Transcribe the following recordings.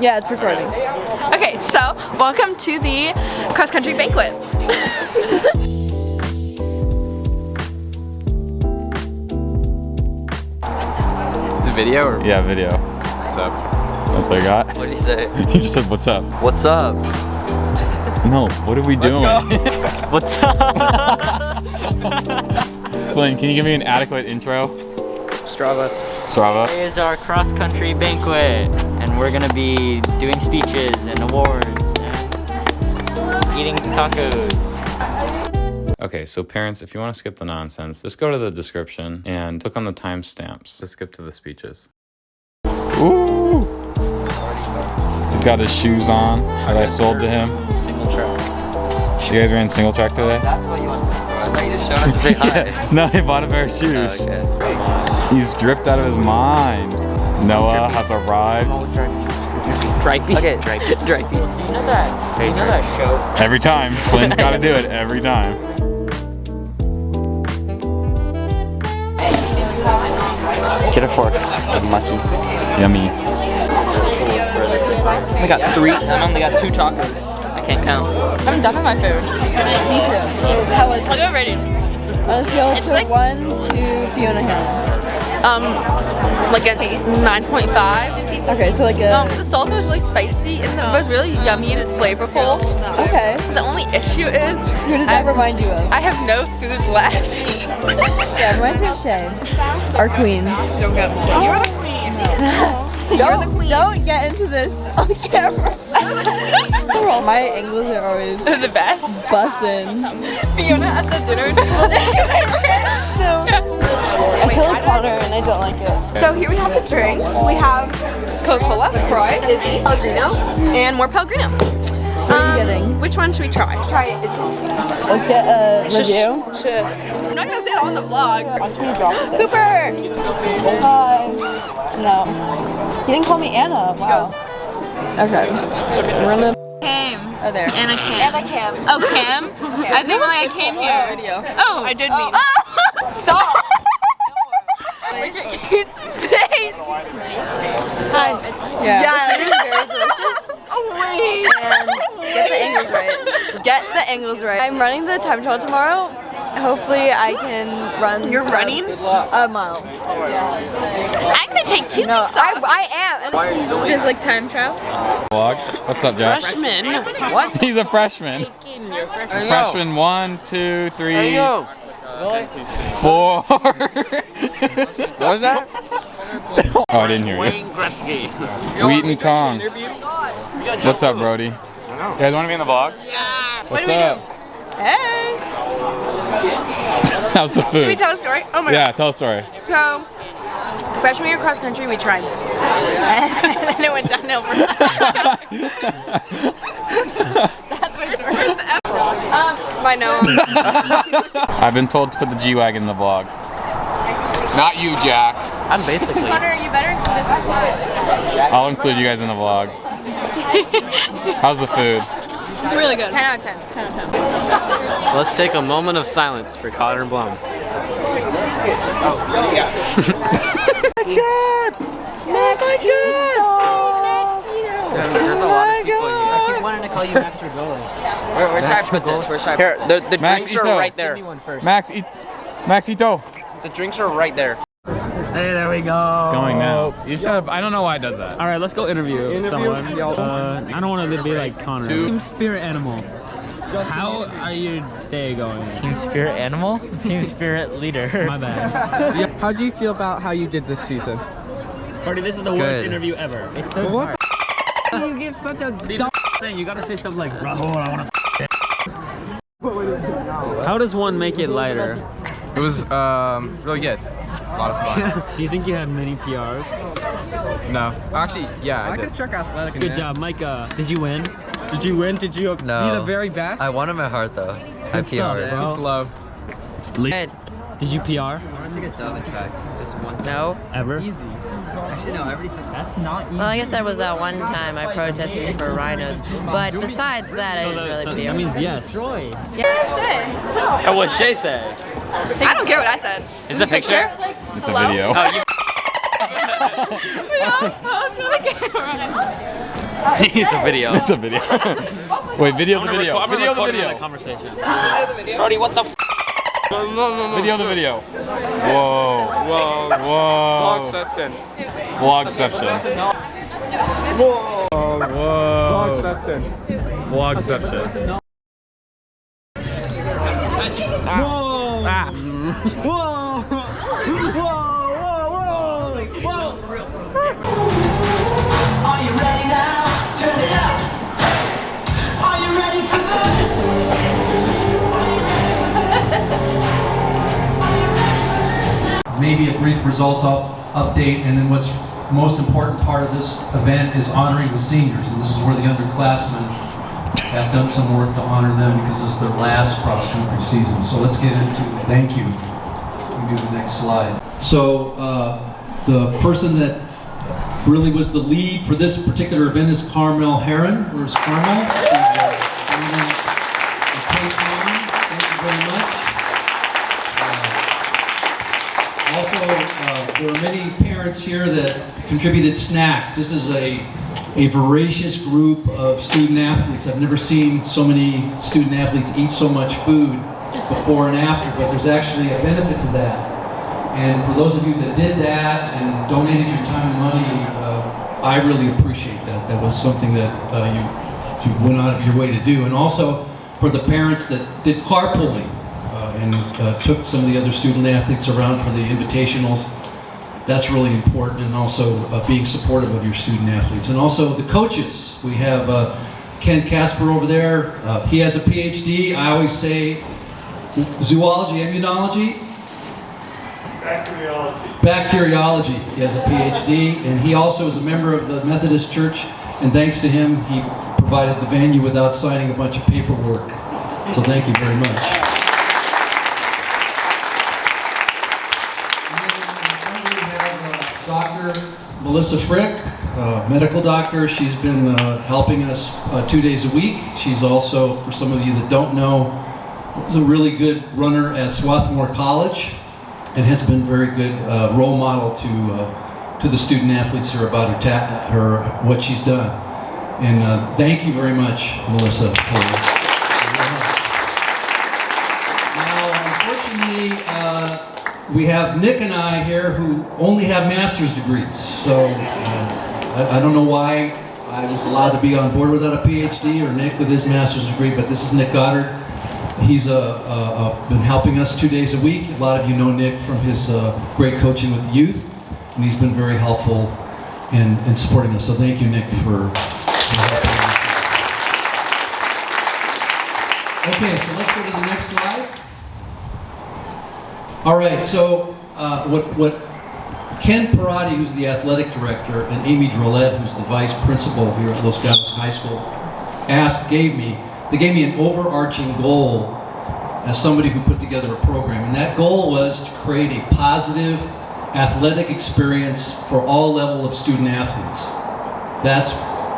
Yeah, it's recording. Okay, so welcome to the cross-country banquet. Is it video or? Yeah, video. What's up? That's what I got. What did he say? He just said, "What's up?" What's up? No, what are we doing? What's up? Flynn, can you give me an adequate intro? Strava. Here's our cross-country banquet, and we're gonna be doing speeches and awards and eating tacos. Okay, so parents, if you want to skip the nonsense, just go to the description and click on the timestamps to skip to the speeches. Ooh! He's got his shoes on that I sold to him. Single track. You guys ran single track today? That's what you want to store. I thought you just showed up to say hi. No, he bought a pair of shoes. Oh, okay. He's dripped out of his mind. Noah has arrived. Dripey. Okay. Dripey. Do you know that? Do you know that show? Every time. Flynn's got to do it every time. Get a fork. Mucky. Yummy. I got 3. I only got 2 tacos. I can't count. I'm done with my food. Me too. How was I'll go rating. on a scale It's of like- 1 to Fiona Hill? Like a 9.5. Okay, so like a... The salsa was really spicy and it was really yummy and flavorful. Okay. The only issue is Who does that remind you of? I have no food left. Yeah, it reminds me of Shay. Our queen. You're the queen. You're the queen. Don't get into this on camera. My angles are always The best. bussin'. Fiona at the dinner table. I feel like Connor and I don't like it. So here we have the drinks. We have Coca-Cola, LaCroix, Izzy, Pellegrino, and more Pellegrino. What are you getting? Which one should we try? Try it, Izzy. Let's get a review. I'm not gonna say it on the vlog. Watch me drop this. Cooper! Hi. No. He didn't call me Anna. Wow. Okay. We're gonna... Cam. Oh, there. Anna Cam. Anna Cam. Oh, Cam? I think like I came here. Video. Oh, I did mean. Stop! Look at Kate's face. Hi. Yeah. Yeah. The food is very delicious. Oh wait. And get the angles right. Get the angles right. I'm running the time trial tomorrow. Hopefully I can run. You're running? A mile. I'm gonna take 2 No, weeks off. I am. Why are you going? Just like time trial. Vlog. What's up, Jack? Freshman. What? He's a freshman. Freshman 1, 2, 3, 4. What was that? Oh, I didn't hear you. Wayne Gretzky. Wheaton Kong. What's up, Brody? You guys want to be in the vlog? Yeah. What's up? Hey. How's the food? Should we tell a story? Oh my Yeah, tell a story. God. So, freshman year cross country, we tried. And then it went downhill from that. That's my story. By Noah. I've been told to put the G-Wagon in the vlog. Not you, Jack. I'm basically. Connor, you better include this in the I'll include you guys in the vlog. How's the food? It's really good. 10 out of 10. Let's take a moment of silence for Connor Blum. My God! Oh my God! There's a lot of people here. I keep wanting to call you Max Rigolo. Where should I put this? Where should I Here, put the Max, drinks are Ito. right there. Give me one first. Maxito. The drinks are right there. Hey, there we go. It's going now. You should have, I don't know why it does that. All right, let's go interview someone. I don't want to be like Connor. Team Spirit Animal. How are your day going? Team Spirit Animal? Team Spirit Leader. My bad. How do you feel about how you did this season? Party, this is the worst interview ever. It's so hard. You give such a dumb thing. You gotta say something like, Rahul, I want to. How does one make it lighter? It was really good. A lot of fun. Do you think you had many PRs? No, actually, yeah, I I did. could check athletic. Good job, Micah. Did you win? Did you win? Did you be No. the very best? I won in my heart though. I Good stuff, PR'd. bro. Slow. Did you PR? I want to take a dove track. Just one. No. Ever? Easy. Actually, no. I already took. That's not easy. Well, I guess that was that one time I protested for rhinos. But besides that, I didn't really That feel. means yes. Oh, what Shay say? I don't care what I said. Is it a picture? It's a video. Oh, you It's a video. It's a video. Wait, video the video. I'm Video the recording video. the conversation. Brody, what the f? No. Video the video. Whoa. Whoa. Vlogception. Whoa. Vlogception. Are you ready now? Turn it up. Are you ready for this? Maybe a brief results update, and then what's the most important part of this event is honoring the seniors, and this is where the underclassmen have done some work to honor them because this is their last cross-country season. So let's get into it. Thank you. We do the next slide. So the person that really was the lead for this particular event is Carmel Heron. Where's Carmel? Thank you very much. Also, there are many parents here that contributed snacks. This is a voracious group of student athletes. I've never seen so many student athletes eat so much food before and after, but there's actually a benefit to that. And for those of you that did that and donated your time and money, I really appreciate that. That was something that you went out of your way to do. And also for the parents that did carpooling and took some of the other student athletes around for the invitationals. That's really important, and also being supportive of your student athletes. And also the coaches. We have Ken Casper over there. He has a PhD. I always say zoology, immunology? Bacteriology. He has a PhD, and he also is a member of the Methodist Church, and thanks to him, he provided the venue without signing a bunch of paperwork. So thank you very much. Dr. Melissa Frick, medical doctor. She's been helping us 2 days a week. She's also, for some of you that don't know, was a really good runner at Swarthmore College and has been a very good role model to the student athletes here about her what she's done. And thank you very much, Melissa. Now, unfortunately, we have Nick and I here who only have master's degrees. So I don't know why I was allowed to be on board without a PhD, or Nick with his master's degree, but this is Nick Goddard. He's been helping us 2 days a week. A lot of you know Nick from his great coaching with the youth, and he's been very helpful in supporting us. So thank you, Nick, for helping us. Okay, so let's go to the next slide. All right, so what Ken Parati, who's the athletic director, and Amy Drolet, who's the vice principal here at Los Gatos High School, gave me an overarching goal as somebody who put together a program. And that goal was to create a positive athletic experience for all level of student athletes. That's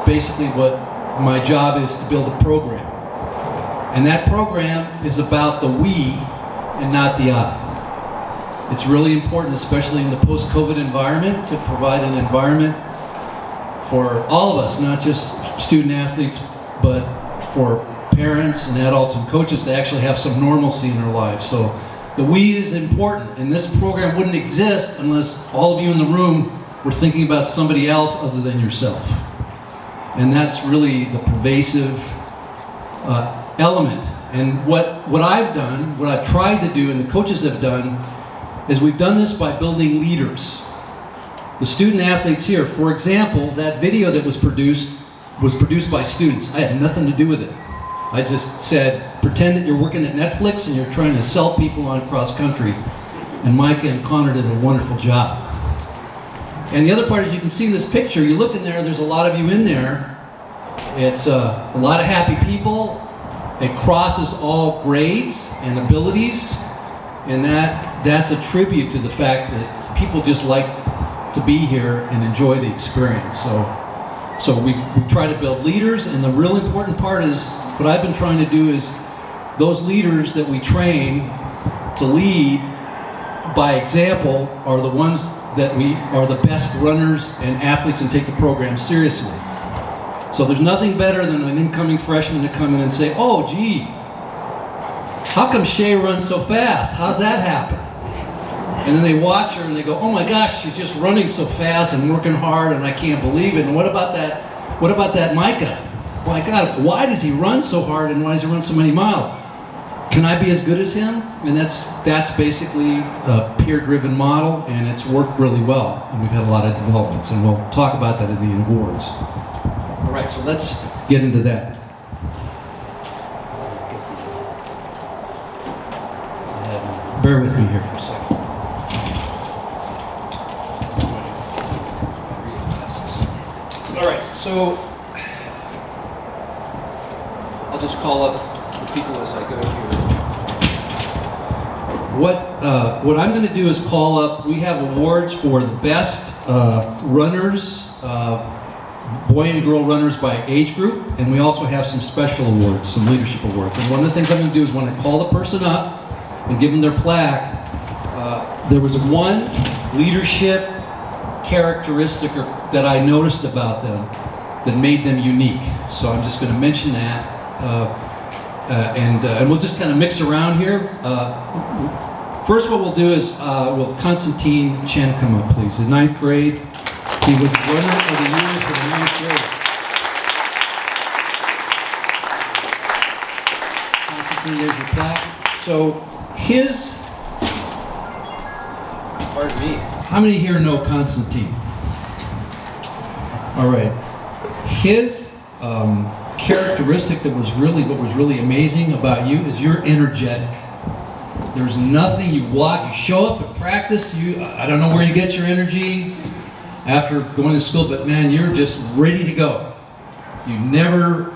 basically what my job is, to build a program. And that program is about the we and not the I. It's really important, especially in the post-COVID environment, to provide an environment for all of us, not just student athletes, but for parents and adults and coaches to actually have some normalcy in their lives. So the we is important, and this program wouldn't exist unless all of you in the room were thinking about somebody else other than yourself. And that's really the pervasive element. And what I've done, what I've tried to do, and the coaches have done, is we've done this by building leaders. The student athletes here, for example, that video that was produced by students. I had nothing to do with it. I just said, pretend that you're working at Netflix and you're trying to sell people on cross country. And Mike and Connor did a wonderful job. And the other part is, you can see in this picture, you look in there, there's a lot of you in there. It's a lot of happy people. It crosses all grades and abilities. And that's a tribute to the fact that people just like to be here and enjoy the experience. So we try to build leaders, and the real important part is, what I've been trying to do is, those leaders that we train to lead by example, are the ones that we are the best runners and athletes and take the program seriously. So there's nothing better than an incoming freshman to come in and say, oh, gee, how come Shay runs so fast? How's that happen? And then they watch her and they go, oh my gosh, she's just running so fast and working hard and I can't believe it. And what about that Micah? My God, why does he run so hard and why does he run so many miles? Can I be as good as him? And that's basically a peer-driven model, and it's worked really well. And we've had a lot of developments, and we'll talk about that in the awards. All right, so let's get into that. Bear with me here for a second. All right, so I'll just call up the people as I go here. What I'm going to do is call up, we have awards for the best runners, boy and girl runners by age group, and we also have some special awards, some leadership awards. And one of the things I'm going to do is when I call the person up and give them their plaque, there was one leadership characteristic that I noticed about them that made them unique. So I'm just going to mention that. And we'll just kind of mix around here. First what we'll do is, will Constantine Chen come up, please? In 9th grade, he was runner of the year for the 9th grade. Constantine, there's your plaque. So his, pardon me, how many here know Constantine? All right. His characteristic that was really amazing about you is you're energetic. There's nothing, you show up at practice, I don't know where you get your energy after going to school, but man, you're just ready to go. You never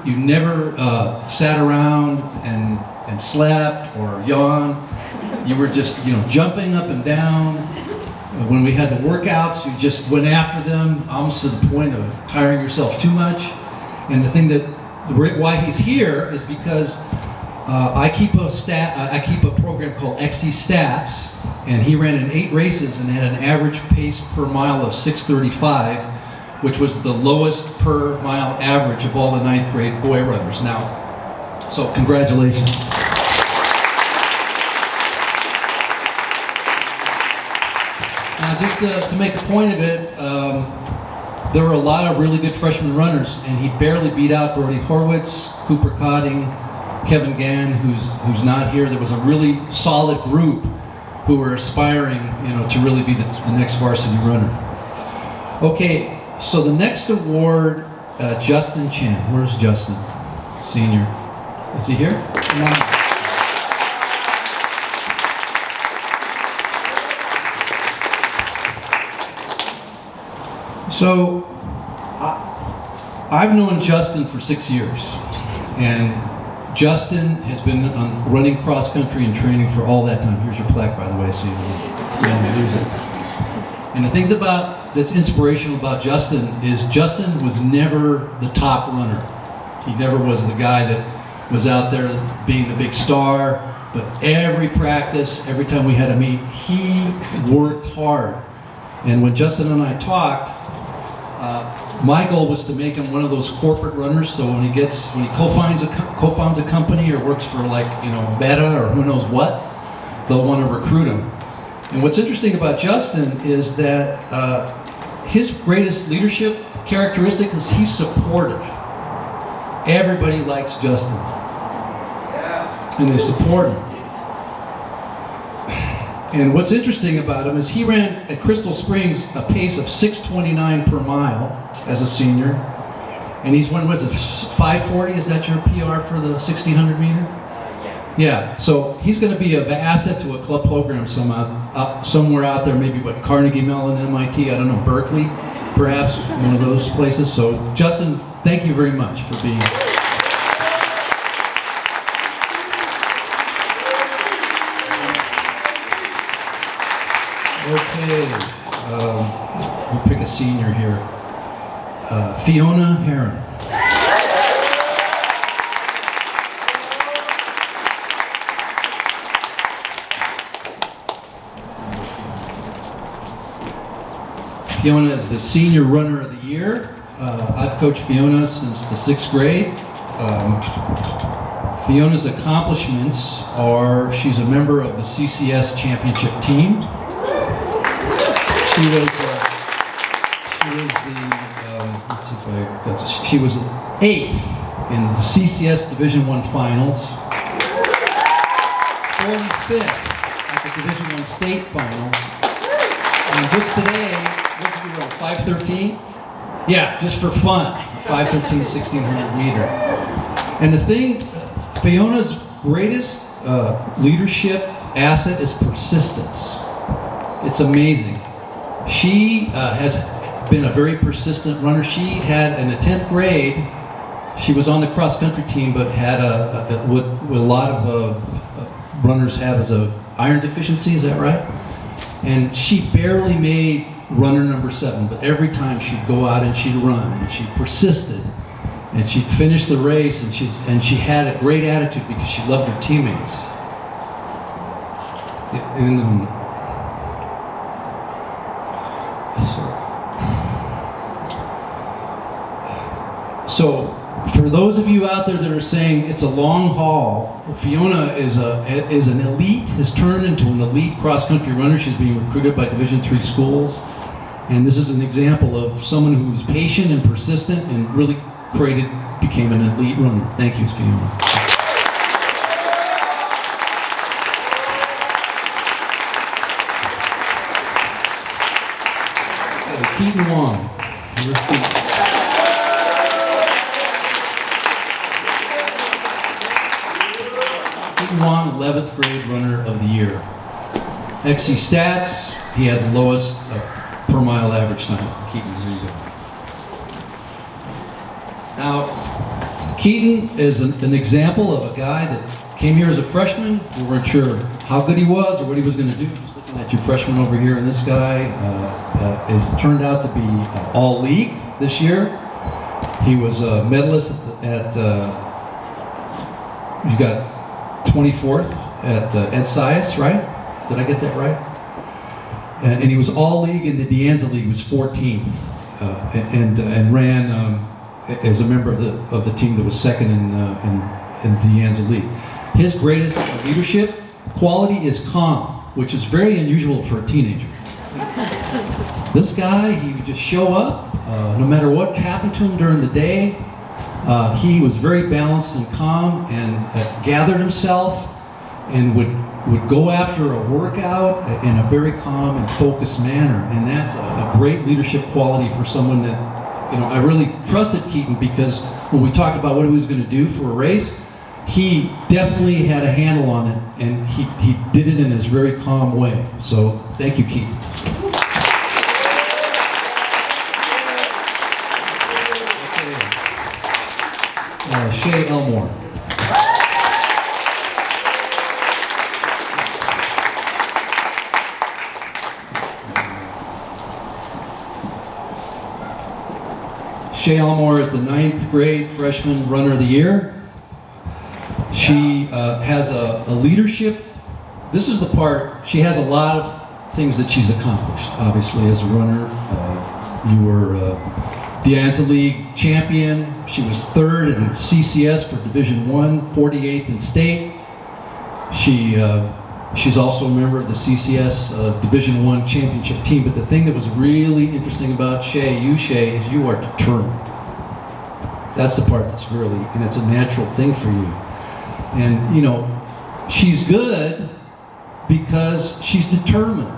sat around and slept or yawned. You were just, jumping up and down. When we had the workouts, you just went after them, almost to the point of tiring yourself too much. And the thing why he's here is because I keep a program called XC Stats, and he ran in 8 races and had an average pace per mile of 6:35, which was the lowest per mile average of all the 9th grade boy runners. Now, so congratulations. Now, just to make a point of it, there were a lot of really good freshman runners, and he barely beat out Brody Horwitz, Cooper Cotting, Kevin Gann, who's not here. There was a really solid group who were aspiring, to really be the next varsity runner. Okay, so the next award, Justin Chan. Where's Justin? Senior. Is he here? No. So, I've known Justin for 6 years, and Justin has been running cross country and training for all that time. Here's your plaque, by the way, so you don't lose it. And the thing that's inspirational about Justin is Justin was never the top runner. He never was the guy that was out there being the big star, but every practice, every time we had a meet, he worked hard. And when Justin and I talked, my goal was to make him one of those corporate runners. So when he co-founds a company or works for Meta or who knows what, they'll want to recruit him. And what's interesting about Justin is that his greatest leadership characteristic is he's supportive. Everybody likes Justin, and they support him. And what's interesting about him is he ran at Crystal Springs a pace of 6:29 per mile as a senior. And he's won, was it 5:40? Is that your PR for the 1600 meter? Yeah, so he's going to be an asset to a club program somewhere out there, maybe Carnegie Mellon, MIT, I don't know, Berkeley, perhaps, one of those places. So Justin, thank you very much for being here. Okay, we'll pick a senior here. Fiona Heron. Fiona is the Senior Runner of the Year. I've coached Fiona since the 6th grade. Fiona's accomplishments are she's a member of the CCS championship team. She was she was 8th in the CCS Division I finals, 45th at the Division I state finals, and just today, what did you run, 5:13? Yeah, just for fun, 5:13, 1600 meter. And the thing, Fiona's greatest leadership asset is persistence. It's amazing. She has been a very persistent runner. She had, in the 10th grade, she was on the cross-country team, but had what a lot of runners have is a iron deficiency, is that right? And she barely made runner number 7, but every time she'd go out and she'd run, and she persisted, and she'd finish the race, and she had a great attitude because she loved her teammates. And so for those of you out there that are saying it's a long haul, Fiona is an elite, has turned into an elite cross-country runner. She's being recruited by Division III schools. And this is an example of someone who's patient and persistent and really became an elite runner. Thank you, Fiona. Keaton Wong. Keaton Wong, 11th grade runner of the year. XC stats, he had the lowest per mile average time. Keaton, here you go. Now, Keaton is an example of a guy that came here as a freshman. We weren't sure how good he was or what he was going to do. Just looking at your freshman over here, and this guy has turned out to be all league this year. He was a medalist at you got 24th at Ed Sias, right? Did I get that right? And he was all league in the De Anza League. He was 14th and ran as a member of the team that was second in De Anza League. His greatest leadership quality is calm, which is very unusual for a teenager. This guy, he would just show up, no matter what happened to him during the day. He was very balanced and calm, and gathered himself, and would go after a workout in a very calm and focused manner. And that's a great leadership quality for someone that, I really trusted Keaton, because when we talked about what he was going to do for a race, he definitely had a handle on it, and he did it in his very calm way. So thank you, Keaton. Shay Elmore. Shay Elmore is the 9th grade freshman runner of the year. She has a leadership. This is the part, she has a lot of things that she's accomplished, obviously, as a runner. You were De Anza League champion. She was 3rd in CCS for Division I, 48th in state. She's also a member of the CCS Division I championship team. But the thing that was really interesting about Shay, is you are determined. That's the part that's really, and it's a natural thing for you. And she's good because she's determined.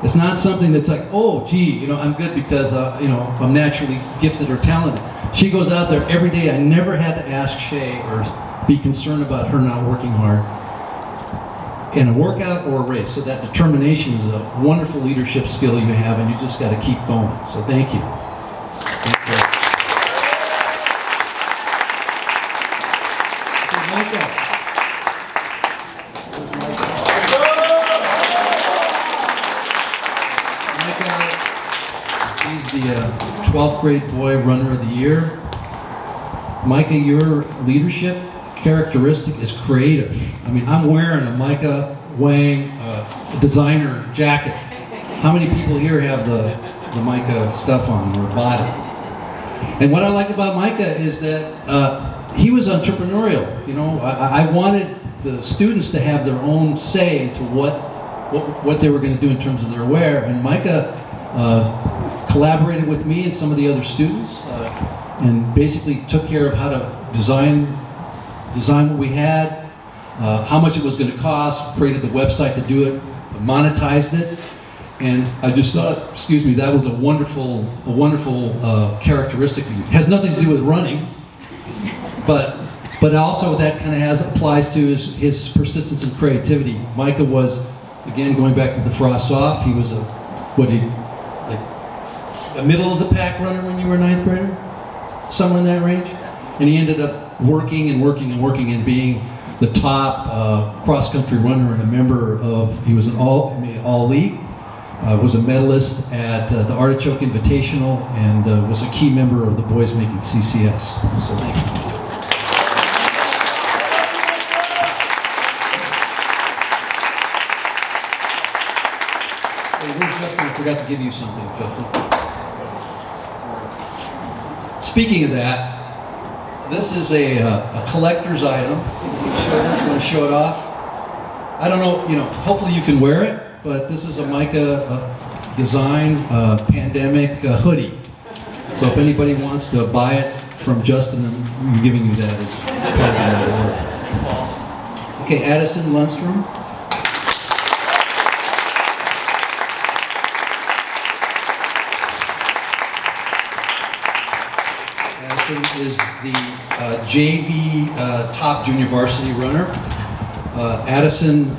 It's not something that's like, oh, gee, I'm good because, I'm naturally gifted or talented. She goes out there every day. I never had to ask Shay or be concerned about her not working hard in a workout or a race. So that determination is a wonderful leadership skill you have, and you just got to keep going. So thank you. He's the 12th grade boy runner of the year. Micah, your leadership characteristic is creative. I mean, I'm wearing a Micah Wang designer jacket. How many people here have the the Micah stuff on or bought it. And what I like about Micah is that he was entrepreneurial. You know, I wanted the students to have their own say into what they were going to do in terms of their wear. And Micah collaborated with me and some of the other students and basically took care of how to design what we had, how much it was going to cost, created the website to do it, monetized it. And I just thought, excuse me, that was a wonderful characteristic of you. It has nothing to do with running, but also that kind of applies to his persistence and creativity. Micah was, again, going back to the frost off, he was a middle of the pack runner when you were a 9th grader, somewhere in that range, and he ended up working and being the top cross-country runner and a member of, he was an all league. Was a medalist at the Artichoke Invitational and was a key member of the Boys Making CCS. So thank you. Hey, where's Justin? I forgot to give you something, Justin. Speaking of that, this is a collector's item. Can you show this? Want to show it off? I don't know, hopefully you can wear it. But this is a Micah design pandemic hoodie. So if anybody wants to buy it from Justin, I'm giving you that as part of the award. Okay, Addison Lundstrom. Addison is the JV top junior varsity runner. Addison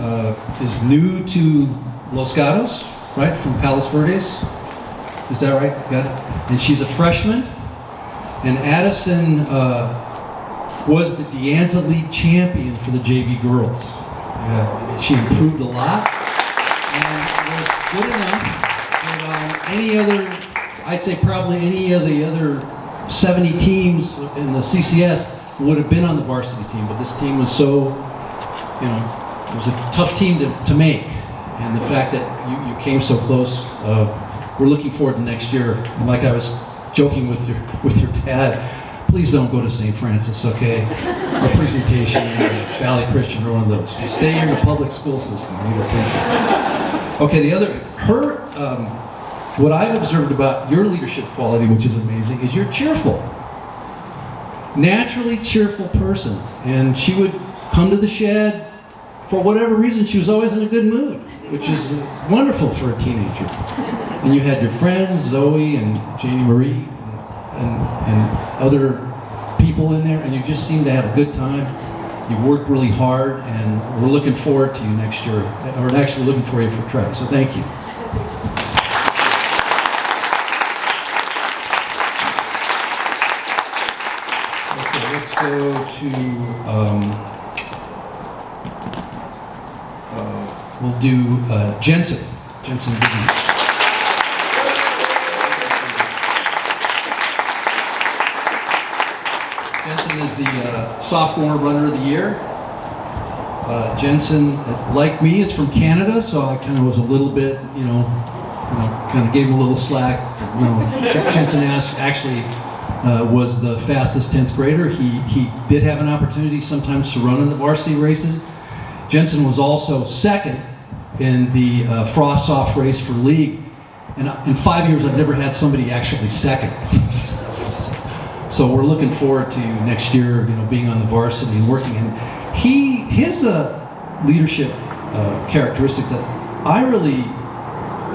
is new to Los Gatos, right, from Palos Verdes. Is that right? Got it? And she's a freshman. And Addison was the De Anza League champion for the JV girls. She improved a lot and was good enough that any other, I'd say probably any of the other 70 teams in the CCS would have been on the varsity team, but this team was so, it was a tough team to make. And the fact that you came so close, we're looking forward to next year. And like I was joking with your dad, please don't go to St. Francis, okay? Or Presentation, or Valley Christian, or one of those. Just stay in the public school system. Okay, what I've observed about your leadership quality, which is amazing, is you're cheerful. Naturally cheerful person. And she would come to the shed, for whatever reason, she was always in a good mood, which is wonderful for a teenager. And you had your friends, Zoe and Janie Marie, and other people in there, and you just seemed to have a good time. You worked really hard, and we're looking forward to you next year. We're actually looking for you for track, so thank you. Okay, let's go to, we'll do Jensen. Jensen Goodman. Jensen is the sophomore runner of the year. Jensen, like me, is from Canada, so I kind of was a little bit, kind of gave him a little slack. Jensen actually was the fastest 10th grader. He did have an opportunity sometimes to run in the varsity races. Jensen was also second in the frost soft race for league. And in 5 years, I've never had somebody actually second. So we're looking forward to next year, being on the varsity and working. And his leadership characteristic that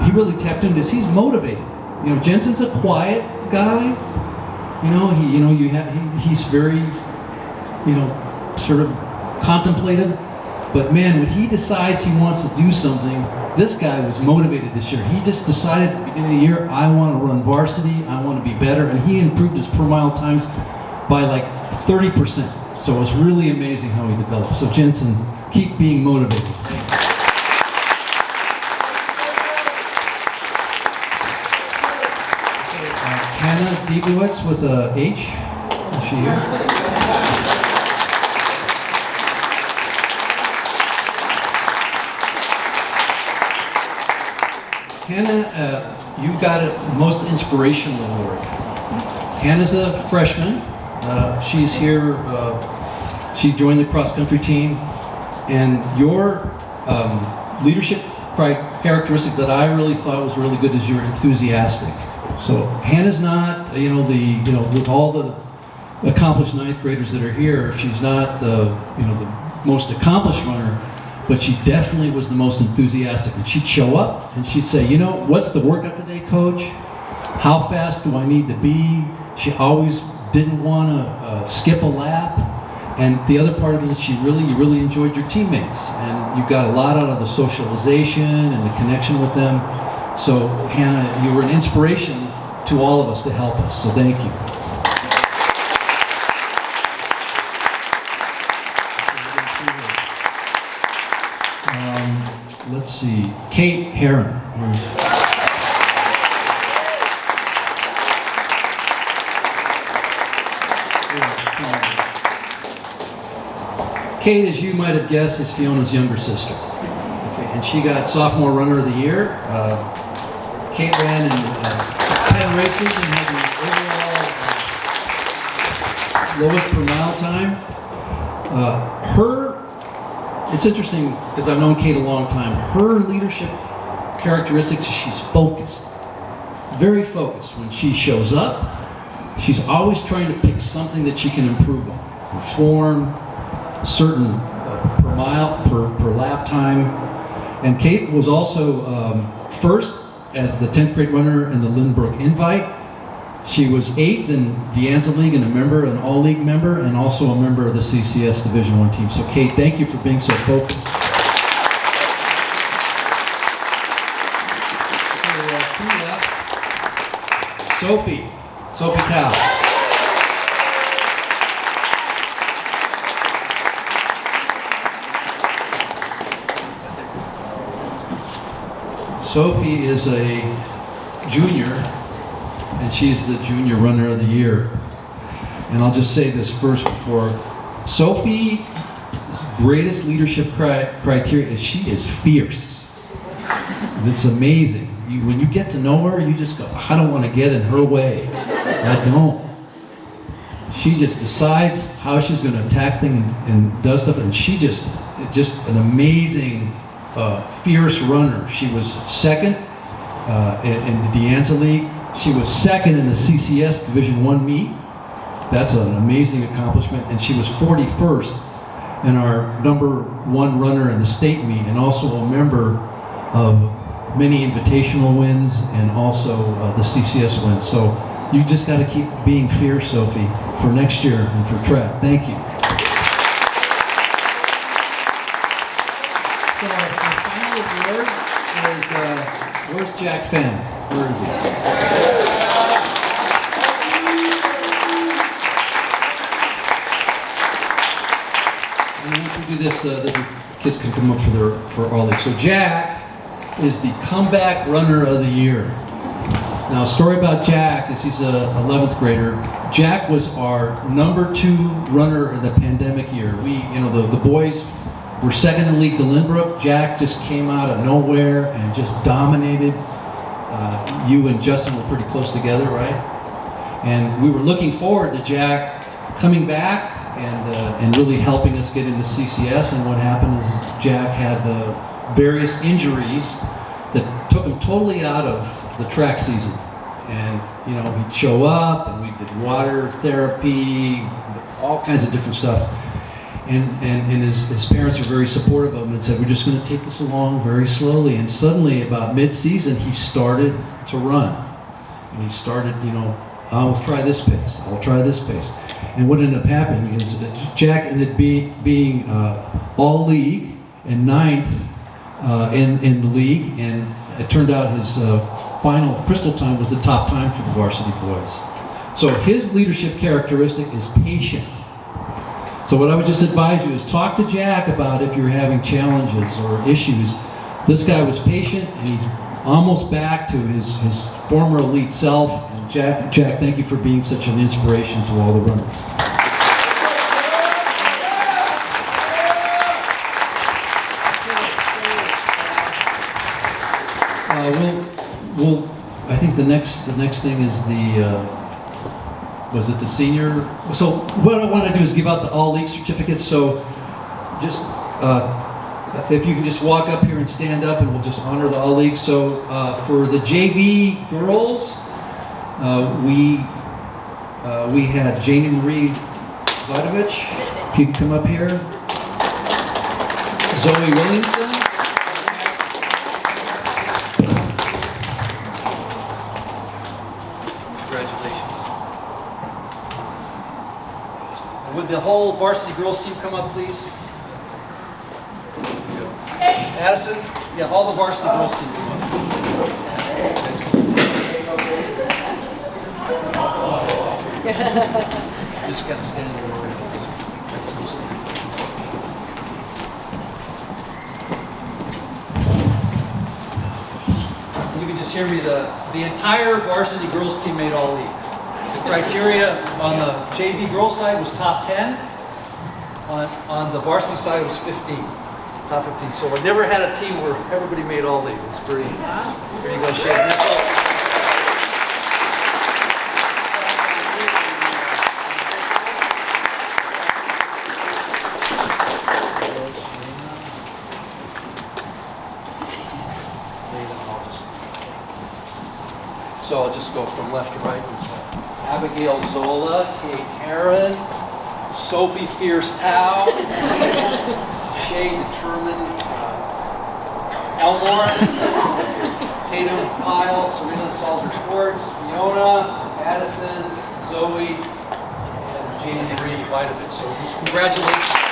he really tapped into is he's motivated. Jensen's a quiet guy. He's very, sort of contemplative. But man, when he decides he wants to do something, this guy was motivated this year. He just decided at the beginning of the year, I want to run varsity, I want to be better, and he improved his per mile times by like 30%. So it was really amazing how he developed. So Jensen, keep being motivated. Hannah Diebowitz with a H. Is she here? Hannah you've got a most inspirational award. Hannah's a freshman. She's here. She joined the cross-country team, and your leadership characteristic that I really thought was really good is you're enthusiastic. So Hannah's not, with all the accomplished ninth graders that are here, she's not the most accomplished runner, but she definitely was the most enthusiastic. And she'd show up and she'd say, what's the workout today, coach? How fast do I need to be? She always didn't want to skip a lap. And the other part of it is that you really enjoyed your teammates. And you got a lot out of the socialization and the connection with them. So Hannah, you were an inspiration to all of us to help us. So thank you. Let's see, Kate Heron. Kate, as you might have guessed, is Fiona's younger sister. Okay, and she got sophomore runner of the year. Kate ran in 10 races and had the overall lowest per mile time. It's interesting because I've known Kate a long time. Her leadership characteristics, she's focused, very focused. When she shows up, she's always trying to pick something that she can improve on. Her form, certain per mile, per lap time. And Kate was also first as the 10th grade runner in the Lindbrook Invite. She was 8th in De Anza League and an all-league member, and also a member of the CCS Division I team. So Kate, thank you for being so focused. Two left. Sophie Tao. Sophie is a junior, and she's the junior runner of the year. And I'll just say this first before. Sophie's greatest leadership criteria is she is fierce. It's amazing. When you get to know her, you just go, I don't want to get in her way. I don't. She just decides how she's going to attack things and does stuff, and she just an amazing, fierce runner. She was second in the De Anza League. She was second in the CCS Division I meet. That's an amazing accomplishment. And she was 41st in our #1 runner in the state meet, and also a member of many invitational wins and also the CCS wins. So you just got to keep being fierce, Sophie, for next year and for track. Thank you. So our final award is, where's Jack Fenn? Where is he? And once we do this, the kids can come up for all these. So Jack is the comeback runner of the year. Now, a story about Jack is he's a 11th grader. Jack was our #2 runner in the pandemic year. The boys were second in the league to Lindbrook. Jack just came out of nowhere and just dominated. You and Justin were pretty close together, right? And we were looking forward to Jack coming back and really helping us get into CCS. And what happened is Jack had various injuries that took him totally out of the track season. And he'd show up and we did water therapy, all kinds of different stuff. And his parents were very supportive of him and said, we're just going to take this along very slowly. And suddenly, about mid-season, he started to run. And he started, I'll try this pace, I'll try this pace. And what ended up happening is that Jack ended up being all league and 9th in the league. And it turned out his final crystal time was the top time for the varsity boys. So his leadership characteristic is patient. So what I would just advise you is talk to Jack about if you're having challenges or issues. This guy was patient, and he's almost back to his former elite self. And Jack, thank you for being such an inspiration to all the runners. We'll I think the next thing is the was it the senior? So what I want to do is give out the all league certificates. So just if you can just walk up here and stand up, and we'll just honor the all league. So for the JV girls, we had Janie Marie Vidovich. If you can come up here. Zoe Williamson. Congratulations. And would the whole varsity girls team come up, please? Addison? Yeah, all the varsity girls team come up. Just gotta stand in the room. You can just hear me, the entire varsity girls team made all league. The criteria on the JV girls side was top 10. On the varsity side was 15. Top 15. So I never had a team where everybody made all league. It's pretty good shape. So I'll just go from left to right. It's Abigail Zola, Kate Aaron, Sophie Fierce Tao, Shay Determined Elmore, Tatum Pyle, Serena Salter Schwartz, Fiona, Addison, Zoe, and Janie Marie Vidovich. So just congratulations.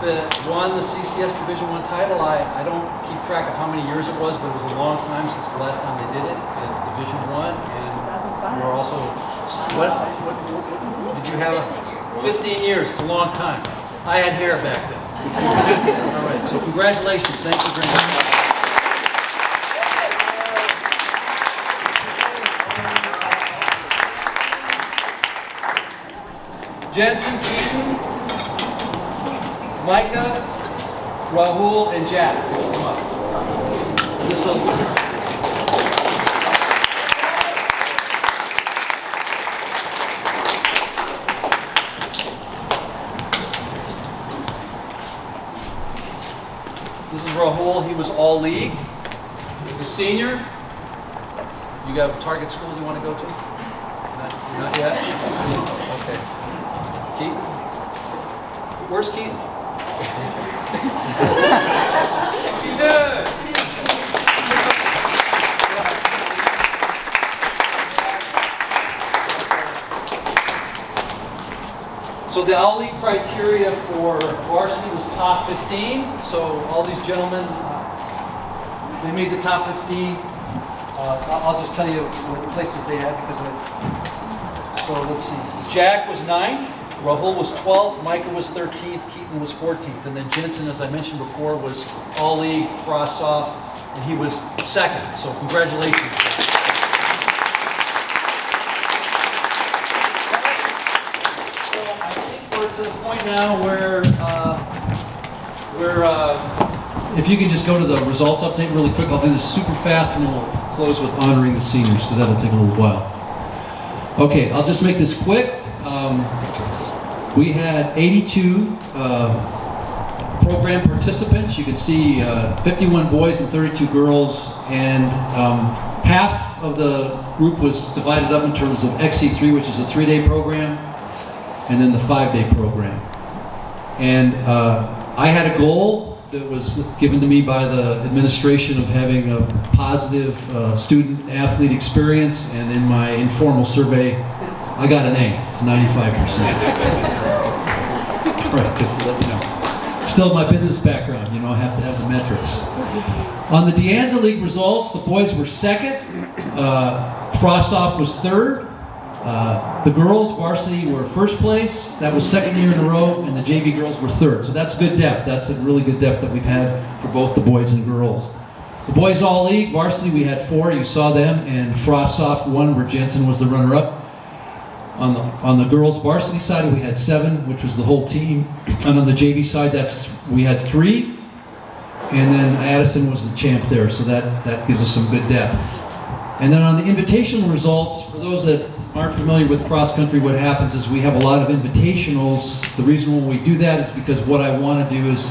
That won the CCS Division I title. I don't keep track of how many years it was, but it was a long time since the last time they did it. It's Division I, and we're also, what did you have? 15 years, it's a long time. I had hair back then. All right, so congratulations, thank you very much. Jensen, Keaton, Micah, Rahul, and Jack. Come on. This is Rahul. He was all league. He's a senior. You got a target school you want to go to? Not yet? Okay. Keaton? Where's Keaton? So the all league criteria for varsity was top 15. So all these gentlemen, they made the top 15. I'll just tell you what places they had because of it. So let's see. Jack was 9th. Rahul was 12th, Micah was 13th, Keaton was 14th, and then Jensen, as I mentioned before, was all league, frost off, and he was 2nd. So congratulations. So I think we're to the point now where if you can just go to the results update really quick. I'll do this super fast, and then we'll close with honoring the seniors because that'll take a little while. Okay, I'll just make this quick. We had 82 program participants. You can see 51 boys and 32 girls, and half of the group was divided up in terms of XC3, which is a 3-day program, and then the 5-day program. And I had a goal that was given to me by the administration of having a positive student-athlete experience, and in my informal survey, I got an A. It's 95%. Right, just to let you know. Still my business background, you know, I have to have the metrics. On the De Anza League results, the boys were 2nd, Frostoff was 3rd, the girls varsity were 1st place, that was 2nd year in a row, and the JV girls were 3rd. So that's good depth, that's a really good depth that we've had for both the boys and girls. The boys all league, varsity we had 4, you saw them, and Frostoff won where Jensen was the runner-up. On the girls' varsity side, we had 7, which was the whole team. And on the JV side, we had 3. And then Addison was the champ there, so that gives us some good depth. And then on the invitational results, for those that aren't familiar with cross country, what happens is we have a lot of invitationals. The reason when we do that is because what I want to do is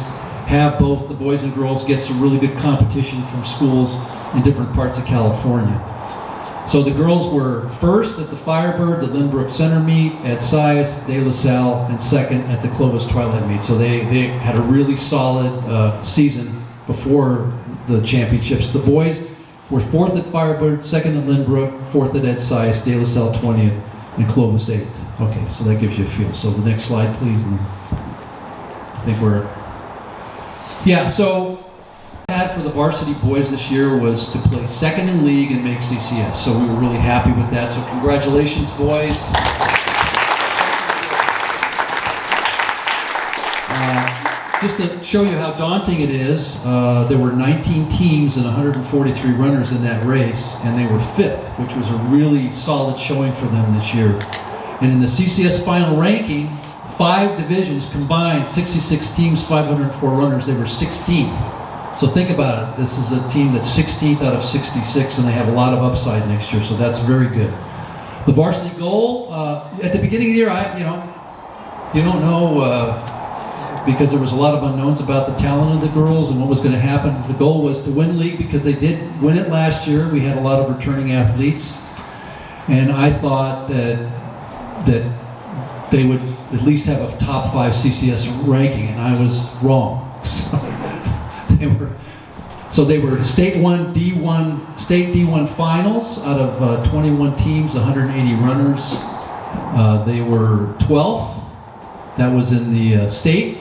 have both the boys and girls get some really good competition from schools in different parts of California. So the girls were first at the Firebird, the Lynbrook Center meet, at Sias, De La Salle, and second at the Clovis Twilight meet. So they had a really solid season before the championships. The boys were 4th at Firebird, 2nd at Lynbrook, 4th at Ed Sias, De La Salle 20th, and Clovis 8th. Okay, so that gives you a feel. So the next slide, please. And I think we're... Yeah, so what we had for the varsity boys this year was to play 2nd in league and make CCS. So we were really happy with that. So congratulations, boys. Just to show you how daunting it is, there were 19 teams and 143 runners in that race, and they were 5th, which was a really solid showing for them this year. And in the CCS final ranking, 5 divisions combined, 66 teams, 504 runners, they were 16th. So think about it, this is a team that's 16th out of 66, and they have a lot of upside next year, so that's very good. The varsity goal, at the beginning of the year, you don't know, because there was a lot of unknowns about the talent of the girls and what was going to happen. The goal was to win league because they did win it last year. We had a lot of returning athletes, and I thought that they would at least have a top 5 CCS ranking, and I was wrong. So they were state D1 finals out of 21 teams, 180 runners. They were 12th. That was in the state,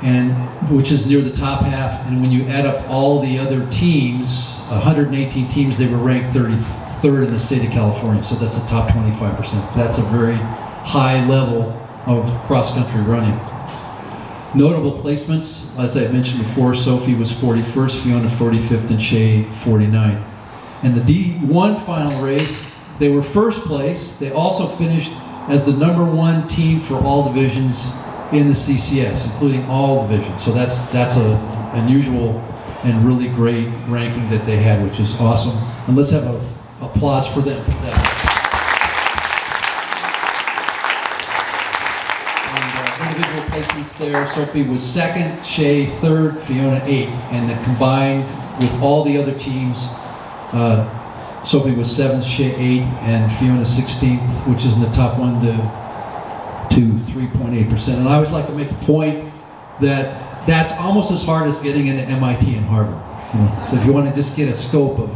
and which is near the top half. And when you add up all the other teams, 118 teams, they were ranked 33rd in the state of California. So that's the top 25%. That's a very high level of cross-country running. Notable placements, as I mentioned before, Sophie was 41st, Fiona 45th, and Shay 49th. And the D1 final race, they were first place. They also finished as the #1 team for all divisions in the CCS, including all divisions. So that's an unusual and really great ranking that they had, which is awesome. And let's have an applause for them. And individual placements there, Sophie was 2nd, Shay 3rd, Fiona 8th, and then combined with all the other teams, Sophie was 7th, Shay 8th, and Fiona 16th, which is in the top 1 to 3.8%. And I always like to make a point that that's almost as hard as getting into MIT and Harvard. So if you want to just get a scope of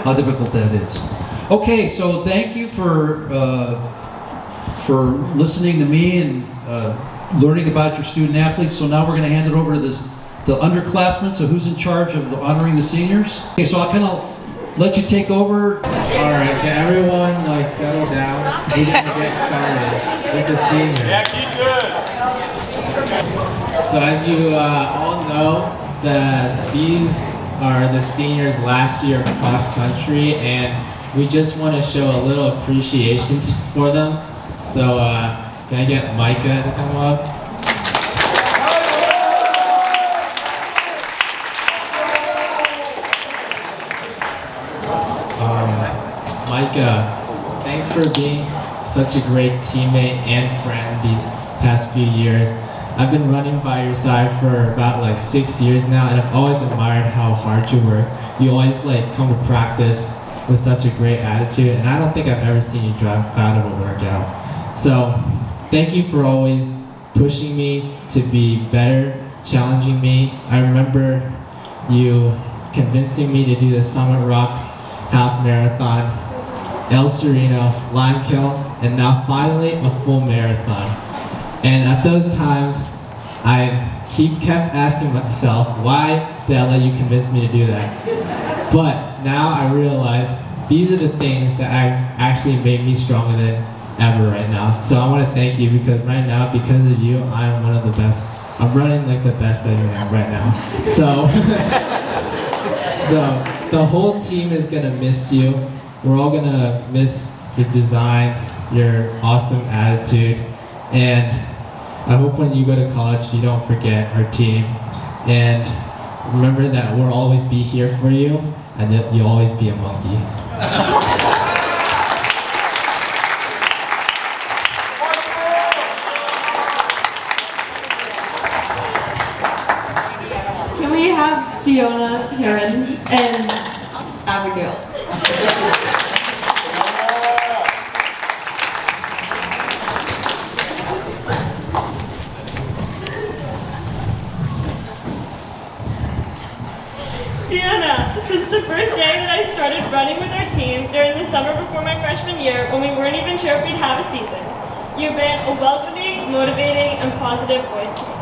how difficult that is. Okay, so thank you for listening to me and learning about your student athletes. So now we're going to hand it over to the underclassmen. So who's in charge of honoring the seniors? Okay, so I'll kind of let you take over. Alright, can everyone settle down? We're gonna get started with the seniors. Yeah, keep good. So as you all know, that these are the seniors last year of cross country, and we just want to show a little appreciation for them. So can I get Micah to come up? Micah, thanks for being such a great teammate and friend these past few years. I've been running by your side for about 6 years now, and I've always admired how hard you work. You always come to practice with such a great attitude, and I don't think I've ever seen you drive out of a workout. So thank you for always pushing me to be better, challenging me. I remember you convincing me to do the Summit Rock half marathon, El Sereno, Lime Kiln, and now finally a full marathon. And at those times, I kept asking myself, why did I let you convince me to do that? But now I realize these are the things that actually made me stronger than ever right now. So I want to thank you, because right now, because of you, I'm one of the best. I'm running the best I am right now. So, so the whole team is gonna miss you. We're all gonna miss your designs, your awesome attitude, and I hope when you go to college you don't forget our team, and remember that we'll always be here for you, and that you'll always be a monkey. Can we have Fiona, Karen, and Abigail? Fiona, since the first day that I started running with our team during the summer before my freshman year, when we weren't even sure if we'd have a season, you've been a welcoming, motivating, and positive voice to me.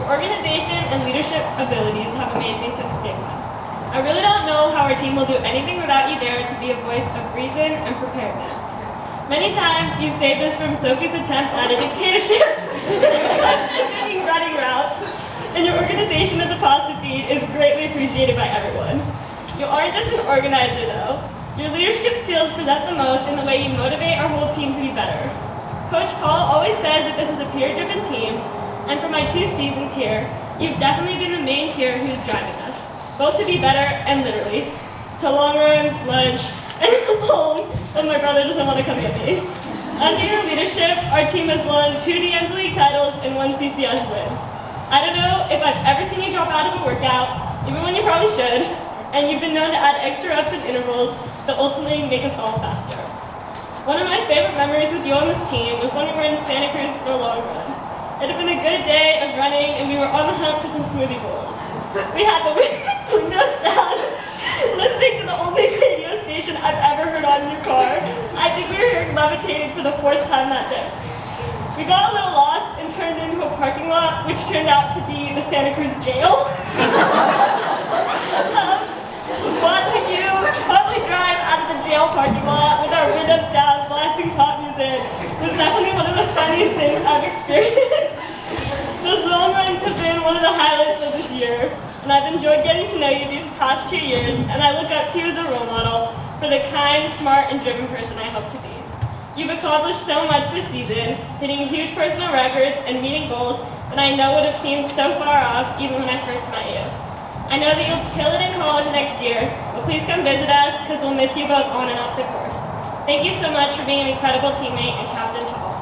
Your organization and leadership abilities have amazed me since day one. I really don't know how our team will do anything without you there to be a voice of reason and preparedness. Many times you've saved us from Sophie's attempt at a dictatorship, making running routes, and your organization of the pasta feed is greatly appreciated by everyone. You aren't just an organizer though. Your leadership skills present the most in the way you motivate our whole team to be better. Coach Paul always says that this is a peer-driven team, and for my 2 seasons here, you've definitely been the main peer who's driving us, both to be better and literally, to long runs, lunch, and home when my brother doesn't want to come get me. Under your leadership, our team has won 2 DNs League titles and 1 CCS win. I don't know if I've ever seen you drop out of a workout, even when you probably should, and you've been known to add extra reps and intervals that ultimately make us all faster. One of my favorite memories with you on this team was when we were in Santa Cruz for a long run. It had been a good day of running and we were on the hunt for some smoothie bowls. We had the windows down, listening to the only radio station I've ever heard on in your car. I think we were hearing Levitating for the 4th time that day. We got a little lost and turned into a parking lot, which turned out to be the Santa Cruz jail. Watching you quietly drive out of the jail parking lot with our windows down, blasting pop music, was definitely one of the funniest things I've experienced. Those long runs have been one of the highlights of this year, and I've enjoyed getting to know you these past 2 years, and I look up to you as a role model for the kind, smart, and driven person I hope to be. You've accomplished so much this season, hitting huge personal records and meeting goals that I know would have seemed so far off even when I first met you. I know that you'll kill it in college next year, but please come visit us because we'll miss you both on and off the course. Thank you so much for being an incredible teammate and Captain Tall.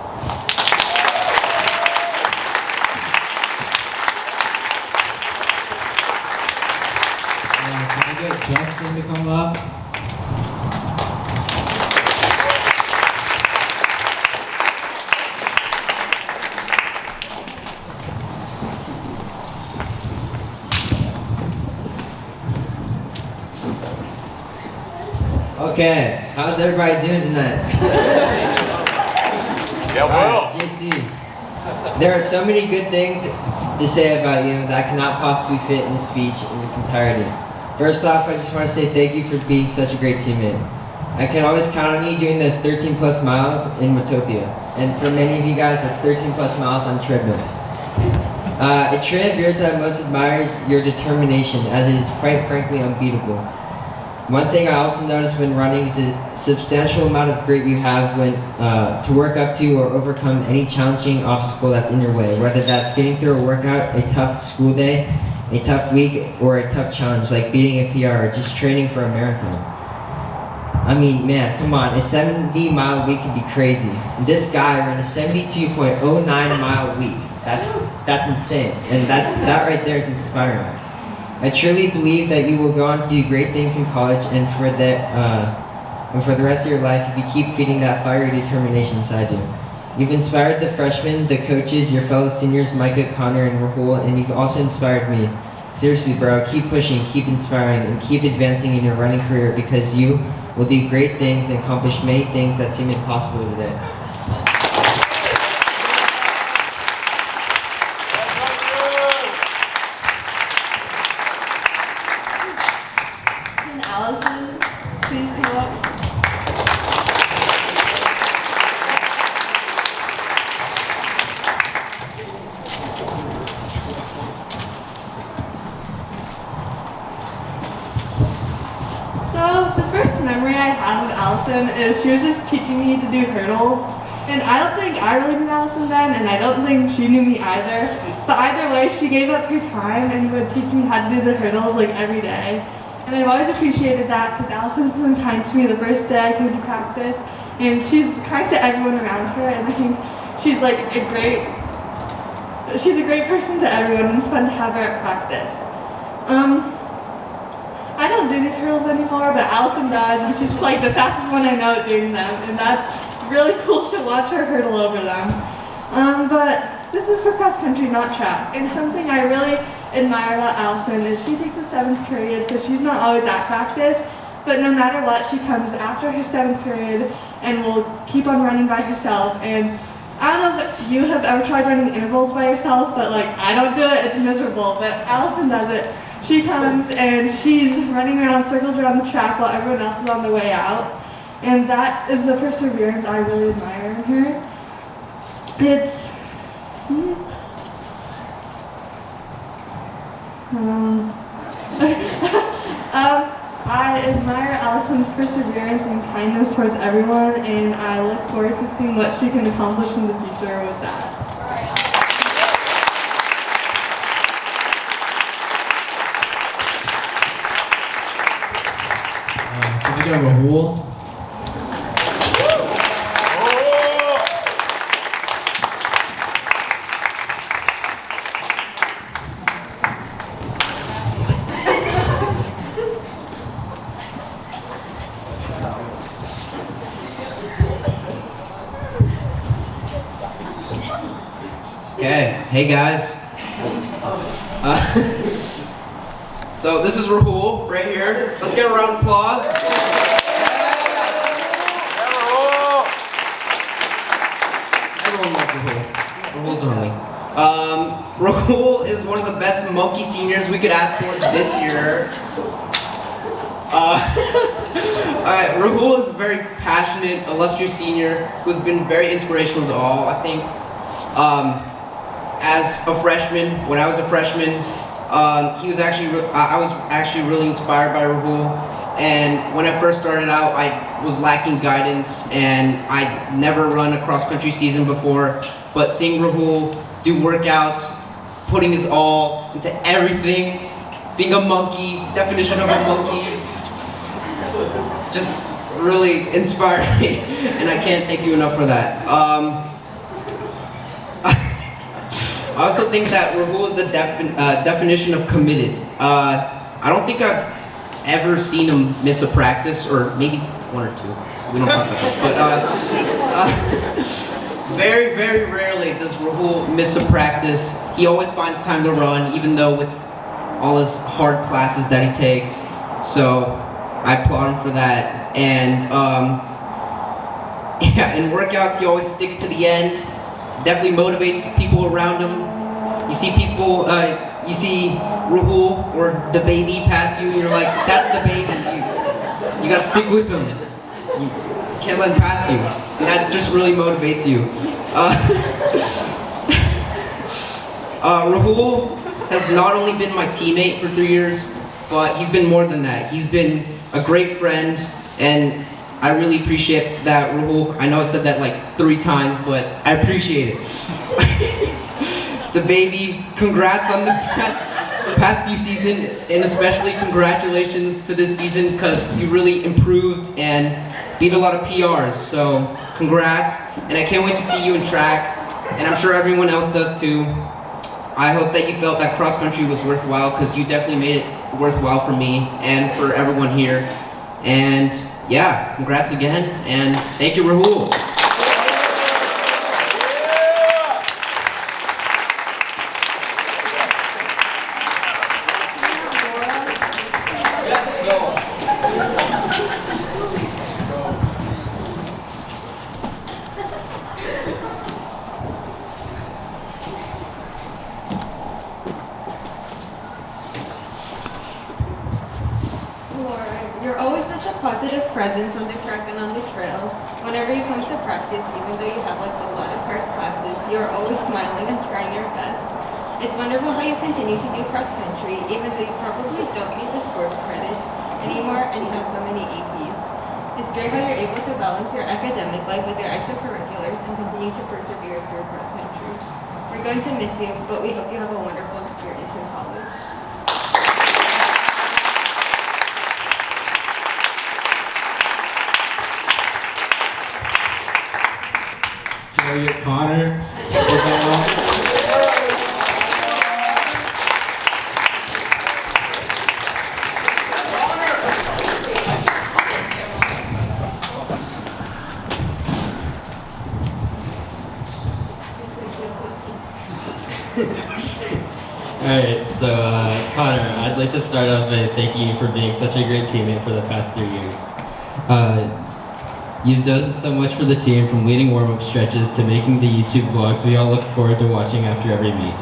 Can I get Justin to come up? Okay, how's everybody doing tonight? Yeah, well. JC, there are so many good things to say about you that I cannot possibly fit in a speech in its entirety. First off, I just want to say thank you for being such a great teammate. I can always count on you doing those 13 plus miles in Watopia. And for many of you guys, that's 13 plus miles on treadmill. A trait of yours that I most admire is your determination, as it is quite frankly unbeatable. One thing I also noticed when running is the substantial amount of grit you have when to work up to or overcome any challenging obstacle that's in your way, whether that's getting through a workout, a tough school day, a tough week, or a tough challenge like beating a PR or just training for a marathon. I mean, man, come on, a 70-mile week could be crazy. And this guy ran a 72.09-mile week. That's insane, and that right there is inspiring. I truly believe that you will go on to do great things in college and for the rest of your life if you keep feeding that fiery determination inside you. You've inspired the freshmen, the coaches, your fellow seniors, Micah, Connor, and Rahul, and you've also inspired me. Seriously, bro, keep pushing, keep inspiring, and keep advancing in your running career because you will do great things and accomplish many things that seem impossible today. Allison, please come up. So the first memory I had with Allison is she was just teaching me to do hurdles, And I don't think I really knew Allison then, and I don't think she knew me either. But either way, she gave up her time and would teach me how to do the hurdles like every day. And I've always appreciated that because Allison's been kind to me the first day I came to practice. And she's kind to everyone around her, and I think she's like she's a great person to everyone, and it's fun to have her at practice. I don't do these hurdles anymore, but Allison does, and she's like the fastest one I know at doing them, and that's really cool to watch her hurdle over them. But this is for cross country, not track, and something I really admire about Allison is she takes a 7th period, so she's not always at practice, but no matter what, she comes after her 7th period and will keep on running by herself. And I don't know if you have ever tried running intervals by yourself, but like I don't do it, it's miserable, but Allison does it. She comes and she's running around circles around the track while everyone else is on the way out. And that is the perseverance I really admire in her. I admire Allison's perseverance and kindness towards everyone, and I look forward to seeing what she can accomplish in the future with that. Can we get Rahul? Okay, hey guys. So this is Rahul right here. Let's get a round of applause. Everyone loves Rahul. Rahul's only. Rahul is one of the best monkey seniors we could ask for this year. Alright, Rahul is a very passionate, illustrious senior who's been very inspirational to all, I think. As a freshman, when I was a freshman, I was actually really inspired by Rahul. And when I first started out, I was lacking guidance, and I'd never run a cross-country season before. But seeing Rahul do workouts, putting his all into everything, being a monkey, definition of a monkey, just really inspired me, and I can't thank you enough for that. I also think that Rahul is the definition of committed. I don't think I've ever seen him miss a practice, or maybe one or two. We don't talk about this, but very, very rarely does Rahul miss a practice. He always finds time to run, even though with all his hard classes that he takes. So I applaud him for that. And yeah, in workouts, he always sticks to the end. Definitely motivates people around him. You see people, you see Rahul or the baby pass you, and you're like, that's the baby. You gotta stick with him. You can't let him pass you. And that just really motivates you. Rahul has not only been my teammate for 3 years, but he's been more than that. He's been a great friend, and I really appreciate that, Rahul. I know I said that like 3 times, but I appreciate it. The baby, congrats on the past few seasons, and especially congratulations to this season, because you really improved and beat a lot of PRs. So congrats, and I can't wait to see you in track, and I'm sure everyone else does too. I hope that you felt that cross country was worthwhile, because you definitely made it worthwhile for me and for everyone here. And yeah, congrats again, and thank you, Rahul. You're always such a positive presence on the track and on the trails. Whenever you come to practice, even though you have like a lot of hard classes, you're always smiling and trying your best. It's wonderful how you continue to do cross country, even though you probably don't need the sports credits anymore and you have so many APs. It's great how you're able to balance your academic life with your extracurriculars and continue to persevere through cross country. We're going to miss you, but we hope you have a wonderful experience in college. Juliet Connor. Alright, so Connor, I'd like to start off by thanking you for being such a great teammate for the past 3 years. You've done so much for the team, from leading warm-up stretches to making the YouTube vlogs we all look forward to watching after every meet.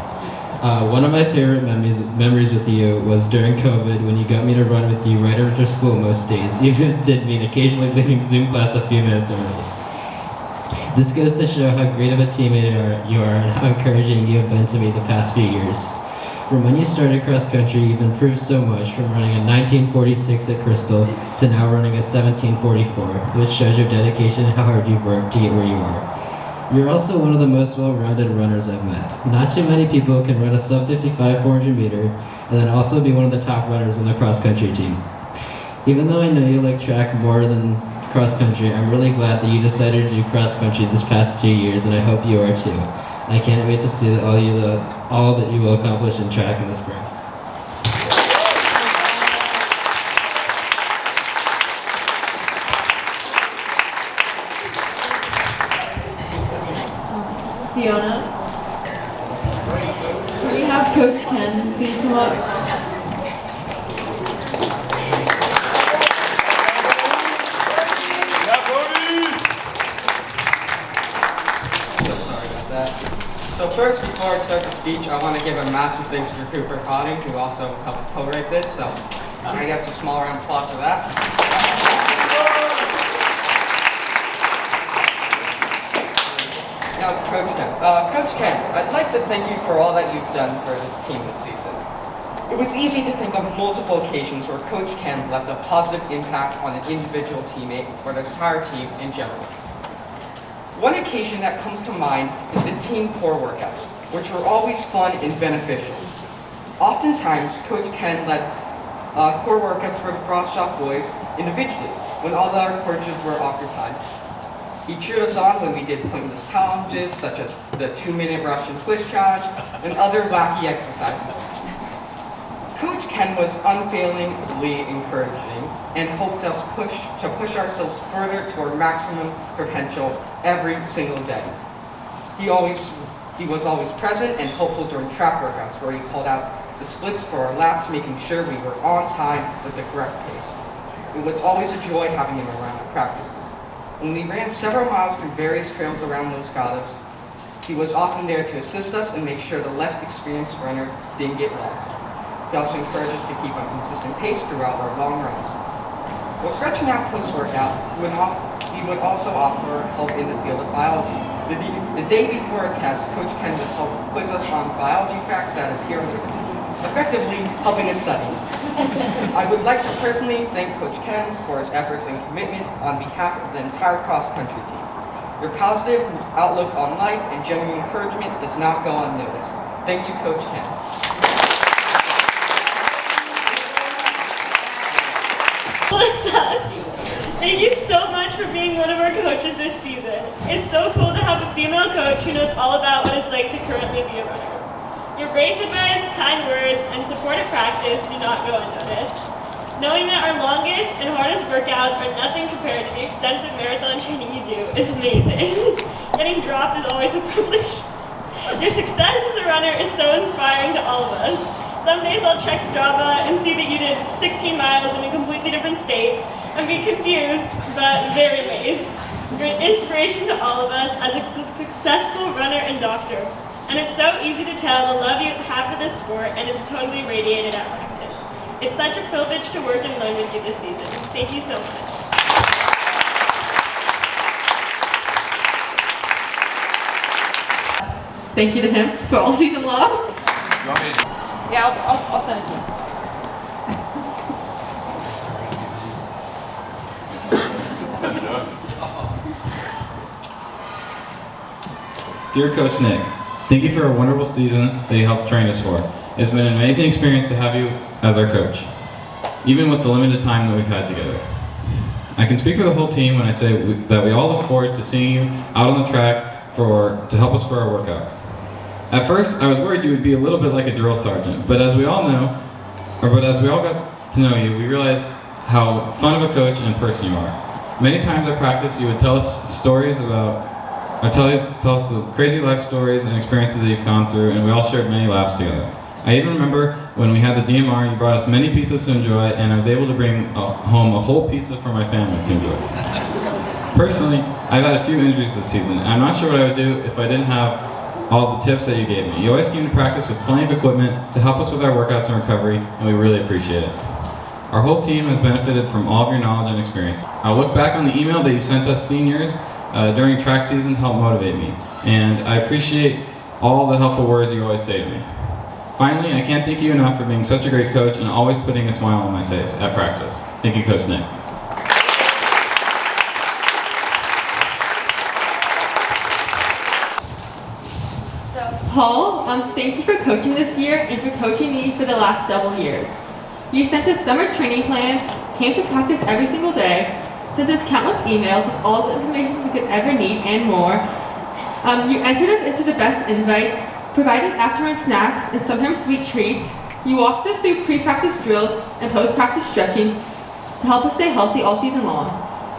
One of my favorite memories with you was during COVID, when you got me to run with you right after school most days, even if it did mean occasionally leaving Zoom class a few minutes early. This goes to show how great of a teammate you are and how encouraging you have been to me the past few years. From when you started cross country, you've improved so much, from running a 1946 at Crystal to now running a 1744, which shows your dedication and how hard you've worked to get where you are. You're also one of the most well-rounded runners I've met. Not too many people can run a sub-55 400 meter and then also be one of the top runners on the cross country team. Even though I know you like track more than cross country, I'm really glad that you decided to do cross country this past 2 years, and I hope you are too. I can't wait to see all that you will accomplish in track in the spring. Fiona. We have Coach Ken. Please come up. So first, before I start the speech, I want to give a massive thanks to Cooper Conning, who also helped co-write this. So I guess a small round of applause for that. Now it's Coach Ken. Coach Ken, I'd like to thank you for all that you've done for this team this season. It was easy to think of multiple occasions where Coach Ken left a positive impact on an individual teammate or the entire team in general. One occasion that comes to mind is the team core workouts, which were always fun and beneficial. Oftentimes, Coach Ken led core workouts for the Frost Shop boys individually, when all the other coaches were occupied. He cheered us on when we did pointless challenges, such as the 2-minute Russian twist challenge and other wacky exercises. Coach Ken was unfailingly encouraging and helped us push ourselves further to our maximum potential every single day. He was always present and helpful during track workouts, where he called out the splits for our laps, making sure we were on time with the correct pace. It was always a joy having him around at practices. When we ran several miles through various trails around Los Gatos, he was often there to assist us and make sure the less experienced runners didn't get lost. He also encouraged us to keep a consistent pace throughout our long runs. While stretching out post-workout, he would also offer help in the field of biology. The day before a test, Coach Ken would help quiz us on biology facts that appear on the test, effectively helping us study. I would like to personally thank Coach Ken for his efforts and commitment on behalf of the entire cross-country team. Your positive outlook on life and genuine encouragement does not go unnoticed. Thank you, Coach Ken. Melissa, thank you so much for being one of our coaches this season. It's so cool to have a female coach who knows all about what it's like to currently be a runner. Your race advice, kind words, and supportive practice do not go unnoticed. Knowing that our longest and hardest workouts are nothing compared to the extensive marathon training you do is amazing. Getting dropped is always a privilege. Your success as a runner is so inspiring to all of us. Some days I'll check Strava and see that you did 16 miles in a completely different state and be confused, but very amazed. You're an inspiration to all of us as a successful runner and doctor. And it's so easy to tell the love you have for this sport, and it's totally radiated at practice. It's such a privilege to work and learn with you this season. Thank you so much. Thank you to him for all season long. Yeah, I'll send it to you. Dear Coach Nick, thank you for a wonderful season that you helped train us for. It's been an amazing experience to have you as our coach, even with the limited time that we've had together. I can speak for the whole team when I say that we all look forward to seeing you out on the track to help us for our workouts. At first, I was worried you would be a little bit like a drill sergeant, but as we all got to know you, we realized how fun of a coach and person you are. Many times at practice, you would tell us stories tell us the crazy life stories and experiences that you've gone through, and we all shared many laughs together. I even remember when we had the DMR, you brought us many pizzas to enjoy, and I was able to bring home a whole pizza for my family to enjoy. Personally, I've had a few injuries this season, and I'm not sure what I would do if I didn't have all the tips that you gave me. You always came to practice with plenty of equipment to help us with our workouts and recovery, and we really appreciate it. Our whole team has benefited from all of your knowledge and experience. I'll look back on the email that you sent us seniors during track season to help motivate me, and I appreciate all the helpful words you always say to me. Finally, I can't thank you enough for being such a great coach and always putting a smile on my face at practice. Thank you, Coach Nick. Paul, thank you for coaching this year and for coaching me for the last several years. You sent us summer training plans, came to practice every single day, sent us countless emails with all the information we could ever need and more. You entered us into the best invites, provided afternoon snacks and sometimes sweet treats. You walked us through pre-practice drills and post-practice stretching to help us stay healthy all season long.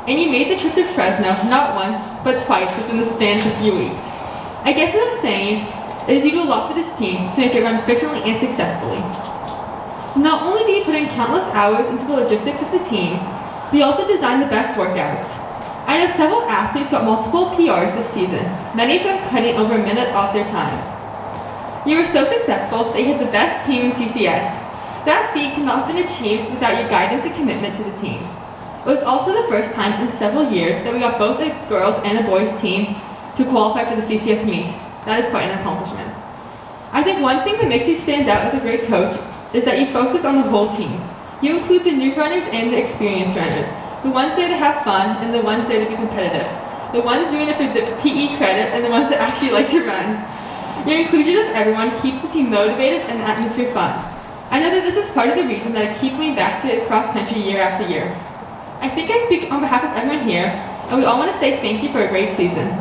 And you made the trip to Fresno not once, but twice within the span of a few weeks. I guess what I'm saying is you do a lot for this team to make it run efficiently and successfully. Not only do you put in countless hours into the logistics of the team, but you also design the best workouts. I know several athletes got multiple PRs this season, many of them cutting over a minute off their times. You were so successful that you had the best team in CCS. That feat could not have been achieved without your guidance and commitment to the team. It was also the first time in several years that we got both a girls and a boys team to qualify for the CCS meet. That is quite an accomplishment. I think one thing that makes you stand out as a great coach is that you focus on the whole team. You include the new runners and the experienced runners, the ones there to have fun and the ones there to be competitive, the ones doing it for the PE credit and the ones that actually like to run. Your inclusion of everyone keeps the team motivated and the atmosphere fun. I know that this is part of the reason that I keep coming back to cross country year after year. I think I speak on behalf of everyone here, and we all want to say thank you for a great season.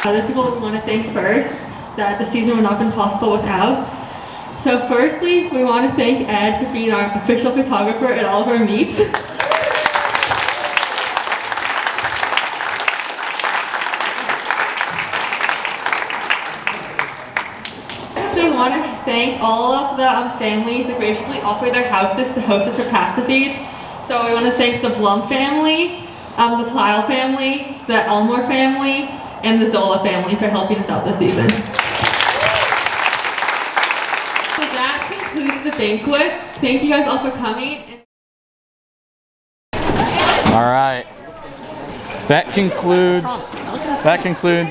Other people we want to thank first, that the season would not have been possible without. So firstly, we want to thank Ed for being our official photographer at all of our meets. We want to thank all of the families that graciously offered their houses to host us for Pass the Feed. So we want to thank the Blum family, the Plyle family, the Elmore family, and the Zola family for helping us out this season. So that concludes the banquet. Thank you guys all for coming. All right. That concludes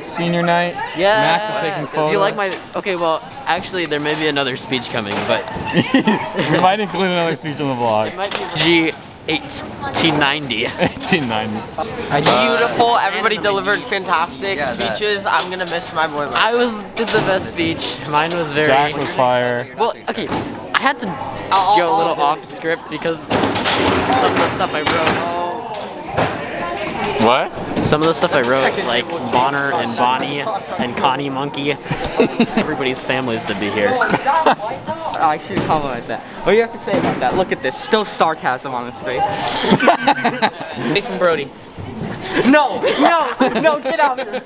senior night. Yeah. Max is taking photos. Do you like my? Okay, well, actually, there may be another speech coming, but we might include another speech on the vlog. It might be G1890. 1890. Beautiful. Everybody delivered fantastic speeches. I'm gonna miss my boy. I did the best speech. Mine was very. Jack was fire. Well, okay, I had to go a little off script because some of the stuff I wrote. What? Some of the stuff I wrote, like Bonner and Bonnie and Connie Monkey. Everybody's families to be here. I should compliment that. What do you have to say about that? Look at this. Still sarcasm on his face. Away from Brody. No, get out here.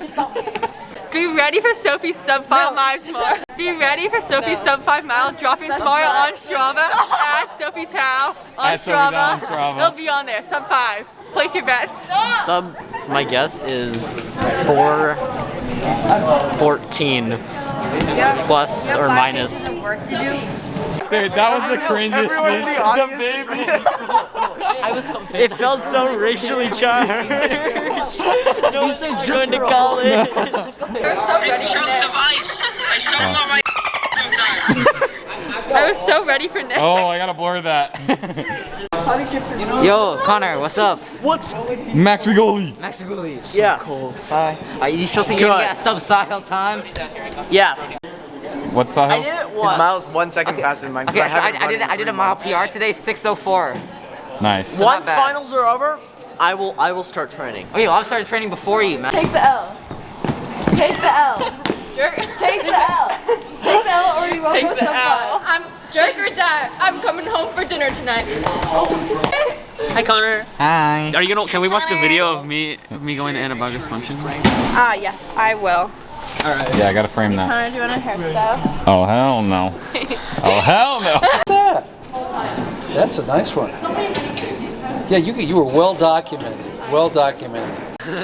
Be ready for Sophie's sub 5 miles tomorrow. Be ready for Sophie's sub 5 miles dropping tomorrow on Strava at Sophie Tao on Strava. It'll be on there, sub 5. Place your bets. Sub, my guess is 4:14 plus or minus. Dude, that was the cringiest speech. The baby. It felt so racially charged. You say join to college. Big chunks of ice. I shove them on my sometimes. I was so ready for next. Oh, I gotta blur that. Yo, Connor, what's up? What's Max Rigoli. Max Rigoli. It's Yes. so cold. Hi. Are you still thinking you Good. get a sub-Sahel time? Yes. What's I Sahel? did it His once. mile's 1 second faster than mine. Okay, so I did a mile PR today, 6:04. Nice. Once Not bad. finals are over, I will start training. Oh, yo, I started training before you, man. Take the L. Take the L. Jerk. Take the L. Take the L or you won't go so far. I'm jerk or die. I'm coming home for dinner tonight. Hi, Connor. Hi. Are you gonna? Can we watch the video of me going to Anna Bugger's function? Yes, I will. All right. Yeah, I gotta frame that. Connor, do you want a hairstyle? Oh hell no. Oh hell no. That's a nice one. Yeah, you were well documented. Well documented.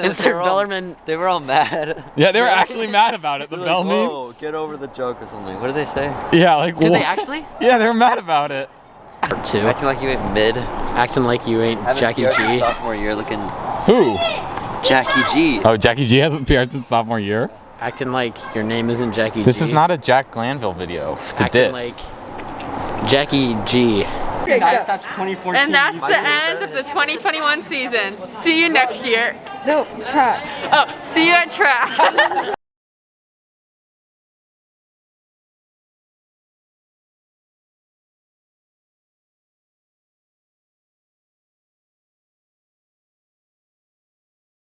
Insert Bellerman. They were all mad. Yeah, they were actually mad about it. The They're Bell like, meme. whoa, get over the joke or something. What did they say? Yeah, like Did what? they actually? Yeah, they were mad about it. Two. Acting like you ain't mid. Acting like you ain't Jackie G. Sophomore year looking. Who? Jackie G. Oh, Jackie G hasn't PR'd since sophomore year. Acting like your name isn't Jackie G. This is not a Jack Glanville video. To Acting diss. like Jackie G. Okay, guys, that's 2014. And that's the end of the 2021 season. See you next year. No, track. Oh, see you at track.